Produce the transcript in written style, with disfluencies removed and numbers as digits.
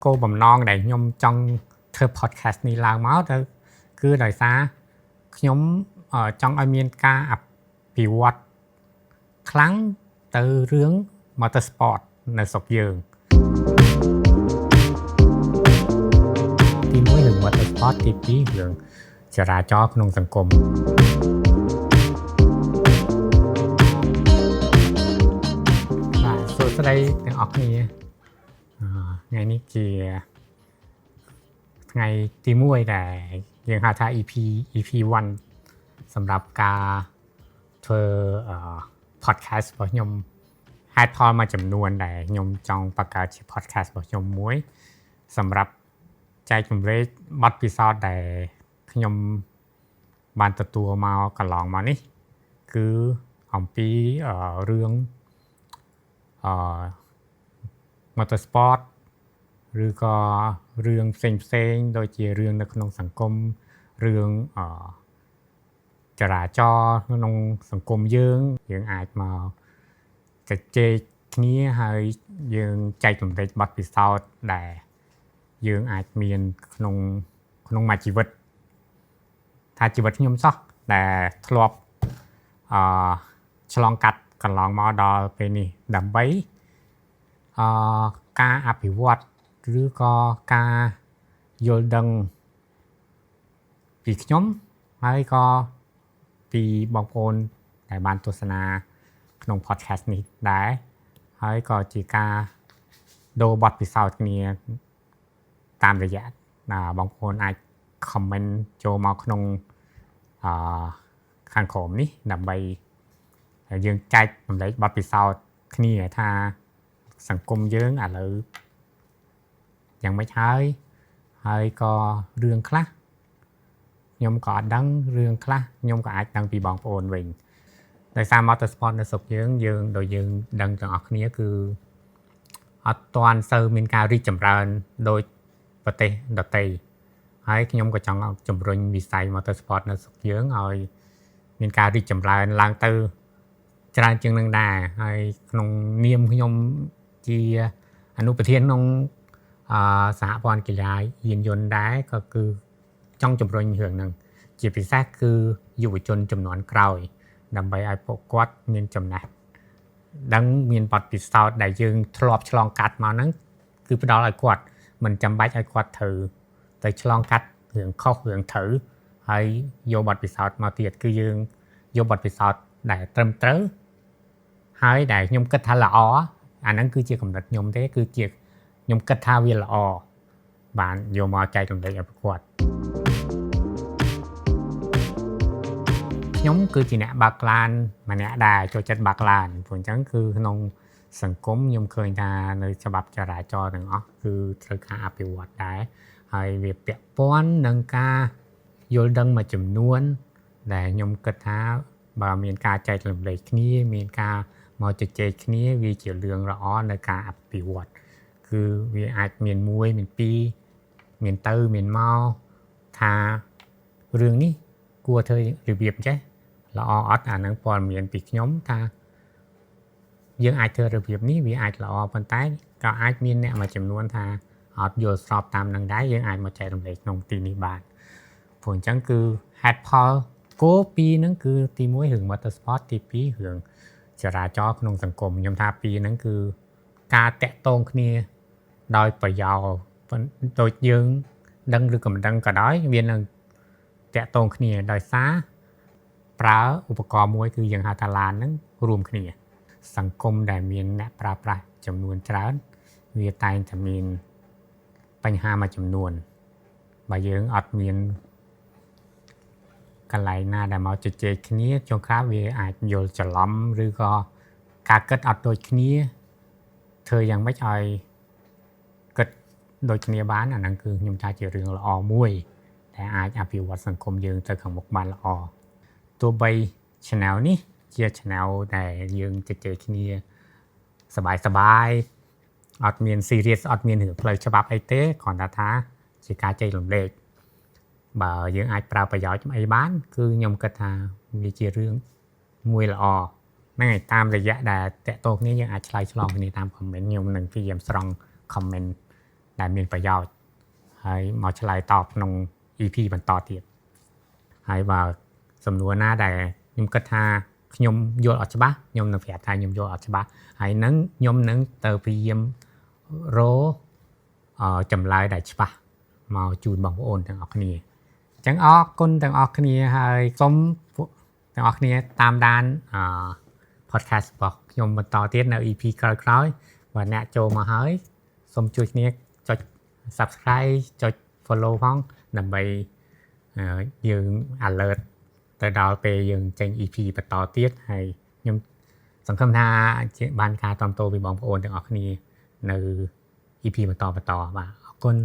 គោលបំណងដែលខ្ញុំចង់ធ្វើ podcast នេះឡើងមកទៅគឺដោយសារខ្ញុំចង់ឲ្យមានការអភិវឌ្ឍខ្លាំងទៅរឿង motorsport នៅស្រុកយើងទី1រឿង motorsport ទី2រឿងចរាចរណ៍ក្នុងសង្គមបាទសួស្តីទាំងអស់គ្នាថ្ងៃនេះជាថ្ងៃទី1ដែលយើងហៅថា EP1 សម្រាប់ការធ្វើ podcast របស់ខ្ញុំហេតុផលមួយចំនួនដែលខ្ញុំចង់បង្កើតជា podcast របស់ខ្ញុំមួយសម្រាប់ចែកជម្រែកបទពិសោធន៍ដែលខ្ញុំបានទទួលមកកន្លងមកនេះគឺអំពីរឿងmotorsport ឬក៏រឿងផ្សេងដូចជារឿងនៅក្នុងសង្គមរឿងចរាចរណ៍ក្នុងសង្គមយើងអាចមកជជែកគ្នាហើយយើងចែកចម្លែកបទពិសោធន៍ដែលយើងអាចមានក្នុងមួយជីវិតថាជីវិតខ្ញុំសោះដែលធ្លាប់ឆ្លងកាត់កន្លងមកដល់ពេលនេះដើម្បីការអភិវឌ្ឍឬក៏ការយល់ដឹងពីខ្ញុំហើយក៏ពីបងប្អូនដែលបានទស្សនាក្នុង podcast នេះដែរហើយក៏ជាការដូរបទពិសោធន៍គ្នាតាមរយៈបងប្អូនអាច comment ចូលមកក្នុងខាងក្រោមនេះដើម្បីយើងចែកចម្លែកបទពិសោធន៍គ្នាថាសង្គមយើងឥឡូវយ៉ាងម៉េចហើយក៏រឿងខ្លះខ្ញុំក៏អត់ដឹងរឿងខ្លះខ្ញុំក៏អាចដឹងពីបងប្អូនវិញដោយសារ motorsport នៅស្រុកយើងដូចយើងដឹងទាំងអស់គ្នាគឺអត់ទាន់សូវមានការរីកចម្រើនដូចប្រទេសដទៃហើយខ្ញុំក៏ចង់ជំរុញវិស័យ motorsport នៅស្រុកយើងឲ្យមានការរីកចម្រើនឡើងទៅច្រើនជាងនឹងដែរហើយក្នុងនាមខ្ញុំជាអនុប្រធានក្នុងសហព័ន្ធកីឡាយានយន្តដែរក៏គឺចង់ជំរុញរឿងហ្នឹងជាពិសេសគឺយុវជនជំនាន់ក្រោយដើម្បីឲ្យពួកគាត់មានចំណេះដឹងមានបទពិសោធន៍ដែលយើងធ្លាប់ឆ្លងកាត់មកហ្នឹងគឺផ្ដល់ឲ្យគាត់មិនចាំបាច់ឲ្យគាត់ត្រូវទៅឆ្លងកាត់រឿងខុសរឿងត្រូវហើយយកបទពិសោធន៍មកទៀតគឺយើងយកបទពិសោធន៍ដែលត្រឹមត្រូវហើយដែលខ្ញុំគិតថាល្អអាហ្នឹងគឺជាគំនិតខ្ញុំទេគឺជាខ្ញុំគិតថាវាល្អបានយកមកចែករំលែកឲ្យប្រកបខ្ញុំគឺជាអ្នកបើកឡានម្នាក់ដែរចូលចិត្តបើកឡានព្រោះអញ្ចឹងគឺក្នុងសង្គមខ្ញុំឃើញថានៅច្បាប់ចរាចរណ៍ទាំងអស់គឺត្រូវការអភិវឌ្ឍដែរហើយវាពាក់ព័ន្ធនឹងការយល់ដឹងមួយចំនួនដែលខ្ញុំគិតថាបើមានការចែករំលែកគ្នាមានការមកជជែកគ្នាវាជារឿងល្អនៅការអភិវឌ្ឍគឺវាអាចមាន1មាន2មានទៅមានមកថារឿងនេះគួរធ្វើរបៀបចេះល្អអត់អានឹងព័ត៌មានពីខ្ញុំថាយើងអាចធ្វើរបៀបនេះវាអាចល្អប៉ុន្តែក៏អាចមានអ្នកមួយចំនួនថាអត់យល់ស្របតាមនឹងដែរយើងអាចមកចែករំលែកក្នុងទីនេះបានព្រោះអញ្ចឹងគឺហេតុផលគោលពីរហ្នឹងគឺទី1រឿង motorsport ទី2រឿងចរាចរណ៍ក្នុងសង្គមខ្ញុំថាពីរហ្នឹងគឺការតាក់ទងគ្នាដោយប្រយោលដូចយើងដឹងឬក៏មិនដឹងក៏ដោយវានឹងតាក់ទងគ្នាដោយសារប្រើឧបករណ៍មួយគឺយើងហៅថាឡានហ្នឹងរួមគ្នាសង្គមដែលមានអ្នកប្រើប្រាស់ចំនួនច្រើនវាតែងតែមានបញ្ហាមួយចំនួនបើយើងអត់មានកន្លែងណាដែលមកជជែកគ្នាចុងក្រោយវាអាចយល់ច្រឡំឬក៏ការគិតអត់ដូចគ្នាធ្វើយ៉ាងម៉េចឲ្យគិតដូចគ្នាបានអាហ្នឹងគឺខ្ញុំថាជារឿងល្អមួយដែលអាចអភិវឌ្ឍសង្គមយើងទៅខាងមុខបានល្អទោះបី channel នេះជា channel ដែលយើងជជែកគ្នាសប្បាយអត់មាន serious អត់មានរឿងផ្លូវច្បាប់អីទេគ្រាន់តែថាជាការចែករំលែកបើយើងអាចប្រើប្រយោជន៍អីបានគឺខ្ញុំគិតថាវាជារឿងមួយល្អហ្នឹងហើយតាមរយៈដែលតាក់ទងគ្នាយើងអាចឆ្លើយឆ្លងគ្នាតាម comment ខ្ញុំនឹងព្យាយាមស្រង់ comment ដែលមានប្រយោជន៍ហើយមកឆ្លើយតបក្នុង EP បន្តទៀតហើយបើសំណួរណាដែលខ្ញុំគិតថាខ្ញុំយល់អត់ច្បាស់ខ្ញុំនឹងប្រាប់ថាខ្ញុំយល់អត់ច្បាស់ហើយនឹងខ្ញុំនឹងទៅព្យាយាមរកចម្លើយដែលច្បាស់មកជូនបងប្អូនទាំងអស់គ្នាអញ្ចឹងអរគុណទាំងអស់គ្នាហើយសូមទាំងអស់គ្នាតាមដានpodcast របស់ខ្ញុំបន្តទៀតនៅ EP ក្រោយៗបើអ្នកចូលមកហើយសូមជួយគ្នាចុច subscribe ចុច follow ផងដើម្បីយើង alert ទៅដល់ពេលយើងចេញ EP បន្តទៀតហើយខ្ញុំសង្ឃឹមថាបានការគាំទ្រពីបងប្អូនទាំងអស់គ្នានៅ EP បន្តបាទអរគុណ